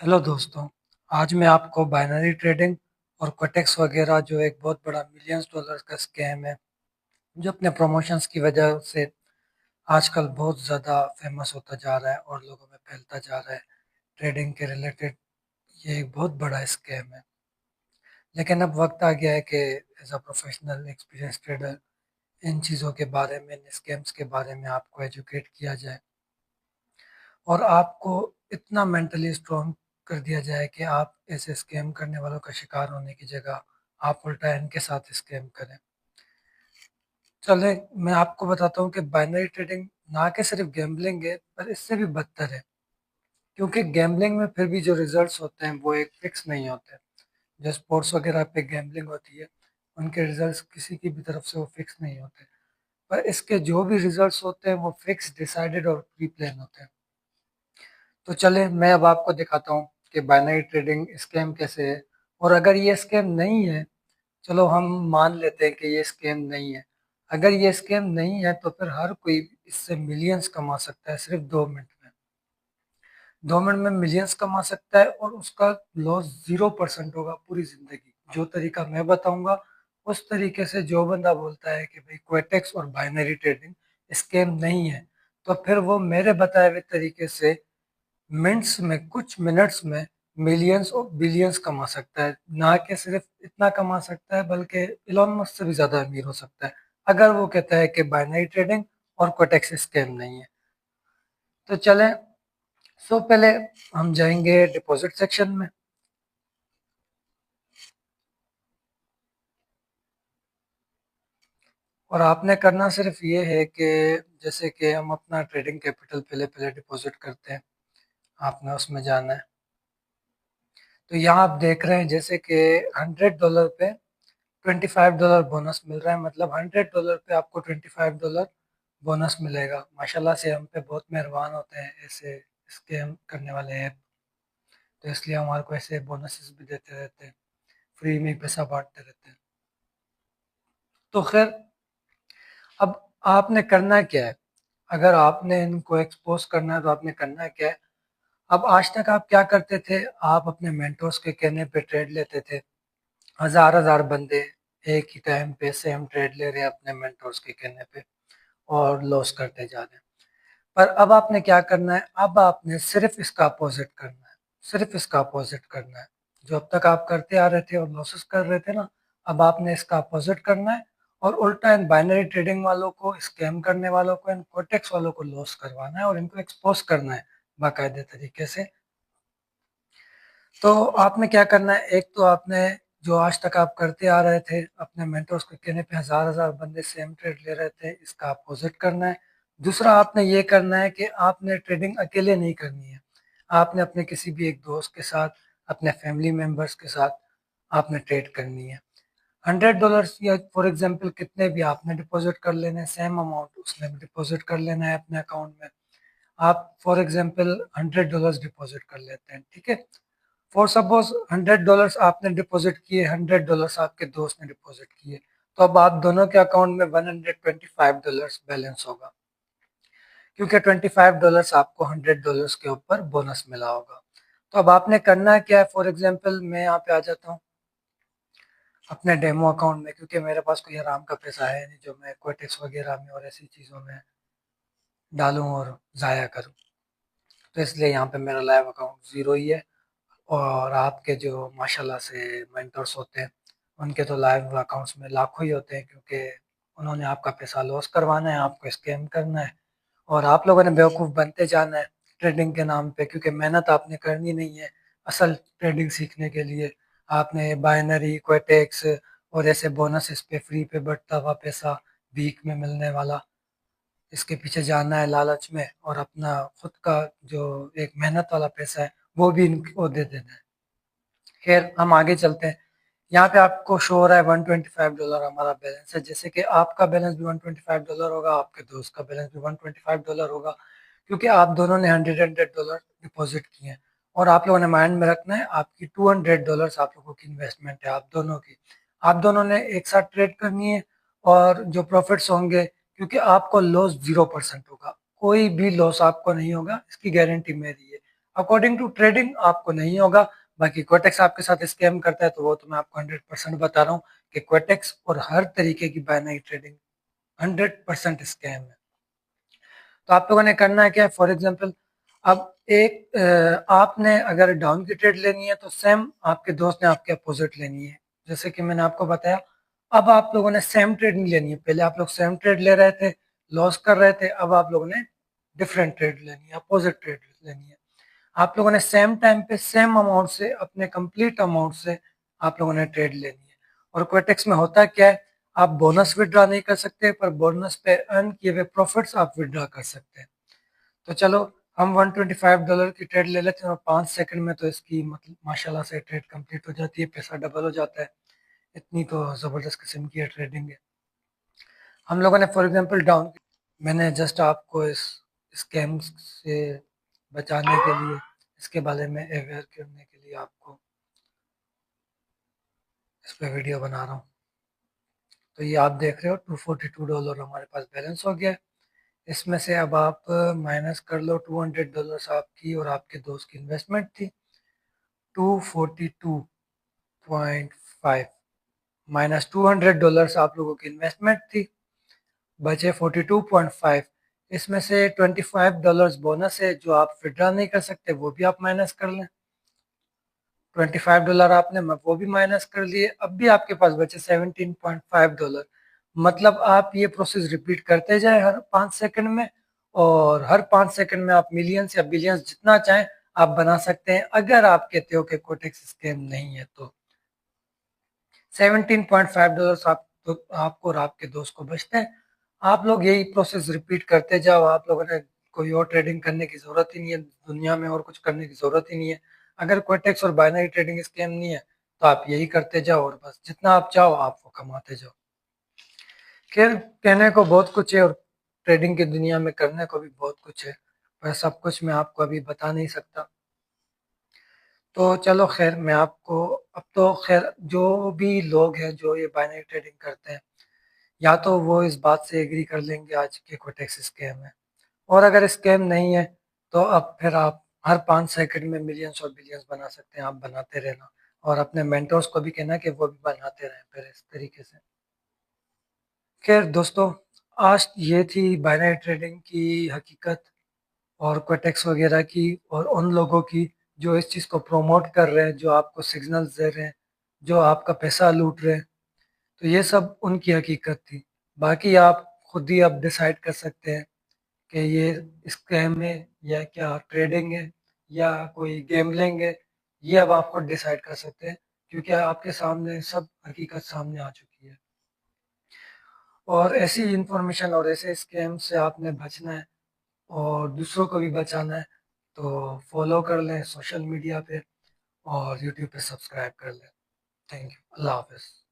Hello दोस्तों, आज मैं आपको बाइनरी ट्रेडिंग और कोटेक्स वगैरह जो एक बहुत बड़ा मिलियंस डॉलर का स्कैम है, जो अपने प्रमोशंस की वजह से आजकल बहुत ज़्यादा फेमस होता जा रहा है और लोगों में फैलता जा रहा है। ट्रेडिंग के रिलेटेड ये एक बहुत बड़ा स्कैम है। लेकिन अब वक्त आ गया है कि as a professional experience trader इन चीज़ों के बारे में, इन स्कैम्स के बारे में आपको एजुकेट किया जाए और आपको इतना मेंटली स्ट्रॉन्ग कर दिया जाए कि आप ऐसे स्कैम करने वालों का शिकार होने की जगह आप उल्टा इनके साथ स्कैम करें। चले मैं आपको बताता हूँ कि बाइनरी ट्रेडिंग ना के सिर्फ गैम्बलिंग है, पर इससे भी बदतर है। क्योंकि गैम्बलिंग में फिर भी जो रिजल्ट्स होते हैं वो एक फिक्स नहीं होते। जो स्पोर्ट्स वगैरह पे गैम्बलिंग होती है, उनके रिजल्ट्स किसी की भी तरफ से वो फिक्स नहीं होते। पर इसके जो भी रिजल्ट्स होते हैं वो फिक्स, डिसाइडेड और प्री प्लान होते हैं। तो चले मैं अब आपको दिखाता हूँ कि बाइनरी ट्रेडिंग स्कैम कैसे है। और अगर ये स्कैम नहीं है, चलो हम मान लेते हैं कि ये स्कैम नहीं है। अगर ये स्कैम नहीं है तो फिर हर कोई इससे मिलियंस कमा सकता है सिर्फ 2 मिनट में। 2 मिनट में मिलियंस कमा सकता है और उसका लॉस 0% होगा पूरी जिंदगी। जो तरीका मैं बताऊंगा उस तरीके से जो बंदा बोलता है कि भाई क्वेटेक्स और बाइनरी ट्रेडिंग स्कैम नहीं है, तो फिर वो मेरे बताए हुए तरीके से मिनट्स में, कुछ मिनट्स में मिलियंस और बिलियंस कमा सकता है। ना कि सिर्फ इतना कमा सकता है बल्कि इलॉन मस्क से भी ज्यादा अमीर हो सकता है, अगर वो कहता है कि बाइनरी ट्रेडिंग और कोटेक्स स्कैम नहीं है। तो चलें, पहले हम जाएंगे डिपॉजिट सेक्शन में। और आपने करना सिर्फ ये है कि जैसे कि हम अपना ट्रेडिंग कैपिटल पहले पहले डिपॉजिट करते हैं, आपने उसमें जाना है। तो यहाँ आप देख रहे हैं जैसे कि $100 पे $25 बोनस मिल रहा है। मतलब $100 पे आपको $25 बोनस मिलेगा। माशाल्लाह से हम पे बहुत मेहरबान होते हैं ऐसे स्कैम करने वाले ऐप। तो इसलिए हमारे को ऐसे बोनसेस भी देते रहते हैं, फ्री में ही पैसा बांटते रहते हैं। तो खैर, अब आपने करना क्या है? अगर आपने इनको एक्सपोज करना है तो आपने करना क्या है? अब आज तक आप क्या करते थे? आप अपने मेंटोर्स के कहने पे ट्रेड लेते थे। हजार हजार बंदे एक ही टाइम पे सेम ट्रेड ले रहे हैं अपने मेंटोर्स के कहने पे और लॉस करते जा रहे हैं। पर अब आपने क्या करना है? अब आपने सिर्फ इसका अपोजिट करना है। सिर्फ इसका अपोजिट करना है। जो अब तक आप करते आ रहे थे और लॉसेस कर रहे थे ना, अब आपने इसका अपोजिट करना है और उल्टा इन बाइनरी ट्रेडिंग वालों को, स्कैम करने वालों को, इन कोटेक्स वालों को लॉस करवाना है और इनको एक्सपोज करना है बाकायदे तरीके से। तो आपने क्या करना है? एक तो आपने जो आज तक आप करते आ रहे थे, अपने मेंटर्स के कहने पे हजार हजार बंदे सेम ट्रेड ले रहे थे, इसका अपोजिट करना है। दूसरा आपने ये करना है कि आपने ट्रेडिंग अकेले नहीं करनी है। आपने अपने किसी भी एक दोस्त के साथ, अपने फैमिली मेंबर्स के साथ आपने ट्रेड करनी है। $100 या फॉर एग्जांपल कितने भी आपने डिपॉजिट कर लेने, सेम अमाउंट उसने भी डिपॉजिट कर लेना है अपने अकाउंट में। आप फॉर एग्जांपल $100 डिपॉजिट कर लेते हैं, ठीक है। फॉर सपोज $100 आपने डिपॉजिट किए, $100 आपके दोस्त ने डिपॉजिट किए, तो अब आप दोनों के अकाउंट में $125 बैलेंस होगा, क्योंकि $25 आपको $100 के ऊपर बोनस मिला होगा। तो अब आपने करना क्या है? फॉर एग्जाम्पल मैं यहाँ पे आ जाता हूँ अपने डेमो अकाउंट में, क्योंकि मेरे पास कोई आराम का पैसा है नहीं जो मैं कोटेक्स वगैरह में और ऐसी चीज़ों में डालूं और ज़ाया करूं। तो इसलिए यहाँ पे मेरा लाइव अकाउंट ज़ीरो ही है। और आपके जो माशाल्लाह से मेंटर्स होते हैं, उनके तो लाइव अकाउंट्स में लाखों ही होते हैं, क्योंकि उन्होंने आपका पैसा लॉस करवाना है, आपको स्कैम करना है और आप लोगों ने बेवकूफ़ बनते जाना है ट्रेडिंग के नाम पे। क्योंकि मेहनत आपने करनी नहीं है असल ट्रेडिंग सीखने के लिए। आपने बाइनरी, क्वेटेक्स और ऐसे बोनस पे, फ्री पे बढ़ता हुआ पैसा, वीक में मिलने वाला, इसके पीछे जाना है लालच में और अपना खुद का जो एक मेहनत वाला पैसा है वो भी इनको दे देना है। खैर, हम आगे चलते हैं। यहाँ पे आपको शो हो रहा है $125 हमारा बैलेंस है। जैसे कि आपका बैलेंस भी $125 होगा, आपके दोस्त का बैलेंस भी $125 होगा, क्योंकि आप दोनों ने $100 डिपॉजिट किए हैं। और आप लोगों ने माइंड में रखना है आपकी $200 आप लोगों की इन्वेस्टमेंट है, आप दोनों की। आप दोनों ने एक साथ ट्रेड करनी है और जो प्रॉफिट्स होंगे, क्योंकि आपको लॉस 0% होगा, कोई भी लॉस आपको नहीं होगा, इसकी गारंटी मेरी है। अकॉर्डिंग टू ट्रेडिंग आपको नहीं होगा। बाकी क्वेटेक्स आपके साथ स्कैम करता है तो वो तो मैं आपको 100% बता रहा हूँ कि क्वेटेक्स और हर तरीके की बाइनरी ट्रेडिंग 100% स्कैम है। तो आप लोगों ने करना है क्या, फॉर एग्जाम्पल अब आपने अगर डाउन की ट्रेड लेनी है तो सेम आपके दोस्त ने आपके अपोजिट लेनी है। जैसे कि मैंने आपको बताया, अब आप लोगों ने सेम ट्रेड नहीं लेनी है। पहले आप लोग सेम ट्रेड ले रहे थे, लॉस कर रहे थे, अब आप लोगों ने डिफरेंट ट्रेड लेनी है, अपोजिट ट्रेड लेनी है। आप लोगों ने सेम टाइम पे सेम अमाउंट से, अपने कंप्लीट अमाउंट से आप लोगों ने ट्रेड लेनी है। और क्वेटेक्स में होता क्या है, आप बोनस विड्रॉ नहीं कर सकते, पर बोनस पे अर्न किए हुए प्रॉफिट्स आप विड्रॉ कर सकते हैं। तो चलो हम $125 की ट्रेड ले लेते हैं और 5 सेकंड में तो इसकी मतलब माशाल्लाह से ट्रेड कंप्लीट हो जाती है, पैसा डबल हो जाता है। इतनी तो ज़बरदस्त किस्म की ट्रेडिंग है। हम लोगों ने फॉर एग्जांपल डाउन, मैंने जस्ट आपको इस स्कैम से बचाने के लिए, इसके बारे में अवेयर करने के लिए आपको इस पर वीडियो बना रहा हूँ। तो ये आप देख रहे हो $242 हमारे पास बैलेंस हो गया है। इसमें से अब आप माइनस कर लो $200 आपकी और आपके दोस्त की इन्वेस्टमेंट थी 242.5 माइनस $200 आप लोगों की इन्वेस्टमेंट थी, बचे 42.5। इसमें से $25 बोनस है जो आप विड्रॉ नहीं कर सकते, वो भी आप माइनस कर लें। $25 आपने वो भी माइनस कर लिए, अब भी आपके पास बचे $17.5। मतलब आप ये प्रोसेस रिपीट करते जाए हर 5 सेकंड में, और हर 5 सेकंड में आप मिलियंस या बिलियंस जितना चाहें आप बना सकते हैं, अगर आप कहते हो कि कोटेक्स स्कैम नहीं है तो। $17.5 आपको और आपके दोस्त को बचते हैं। आप लोग यही प्रोसेस रिपीट करते जाओ। आप लोगों ने कोई और ट्रेडिंग करने की जरूरत ही नहीं है, दुनिया में और कुछ करने की जरूरत ही नहीं है। अगर कोटेक्स और बाइनरी ट्रेडिंग स्कैम नहीं है तो आप यही करते जाओ और बस जितना आप चाहो आप वो कमाते जाओ। खैर, कहने को बहुत कुछ है और ट्रेडिंग की दुनिया में करने को भी बहुत कुछ है, पर सब कुछ मैं आपको अभी बता नहीं सकता। तो चलो खैर, मैं आपको अब तो खैर जो भी लोग हैं जो ये बाइनरी ट्रेडिंग करते हैं, या तो वो इस बात से एग्री कर लेंगे आज के कोटेक्स स्कैम है, और अगर स्कैम नहीं है तो अब फिर आप हर 5 सेकंड में मिलियंस और बिलियंस बना सकते हैं। आप बनाते रहना और अपने मेंटर्स को भी कहना कि वो भी बनाते रहें फिर इस तरीके से। खैर दोस्तों, आज ये थी बाइनरी ट्रेडिंग की हकीकत और कोटेक्स वगैरह की, और उन लोगों की जो इस चीज़ को प्रमोट कर रहे हैं, जो आपको सिग्नल्स दे रहे हैं, जो आपका पैसा लूट रहे हैं। तो ये सब उनकी हकीकत थी। बाकी आप खुद ही अब डिसाइड कर सकते हैं कि ये स्कैम है या क्या ट्रेडिंग है या कोई गेमलिंग है। ये अब आपको डिसाइड कर सकते हैं, क्योंकि आपके सामने सब हकीकत सामने आ चुकी है। और ऐसी इंफॉर्मेशन और ऐसे स्कैम से आपने बचना है और दूसरों को भी बचाना है, तो फॉलो कर लें सोशल मीडिया पे और यूट्यूब पे सब्सक्राइब कर लें। Thank you. अल्लाह हाफिज़।